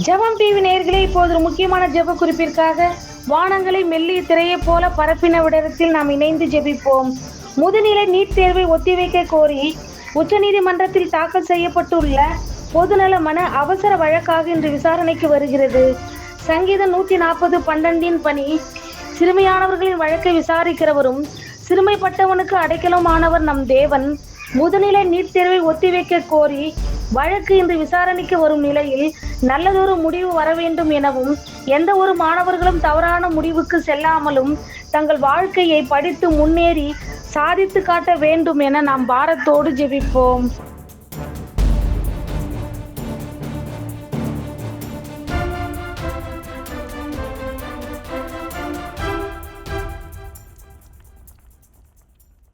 ஜெபம் டிவி நேயர்களே, இப்போது ஒரு முக்கியமான ஜெப குறிப்பிற்காக வானங்களை மெல்லிய திரையைப் போல பரப்பின விடத்தில் நாம் இணைந்து ஜெபிப்போம். முதுநிலை நீட் தேர்வை ஒத்திவைக்க கோரி உச்சநீதிமன்றத்தில் தாக்கல் செய்யப்பட்டுள்ள பொதுநல மன அவசர வழக்காக இன்று விசாரணைக்கு வருகிறது. சங்கீதம் 140:12 படி சிறுமையானவர்களின் வழக்கை விசாரிக்கிறவரும் சிறுமைப்பட்டவனுக்கு அடைக்கலமானவர் நம் தேவன். முதுநிலை நீட் தேர்வை ஒத்திவைக்க கோரி வழக்கு இன்று விசாரணைக்கு வரும் நிலையில் நல்லதொரு முடிவு வர வேண்டும் எனவும், எந்த ஒரு மாணவர்களும் தவறான முடிவுக்கு செல்லாமலும் தங்கள் வாழ்க்கையை படித்து முன்னேறி சாதித்து காட்ட வேண்டும் என நாம் பாரத்தோடு ஜெபிப்போம்.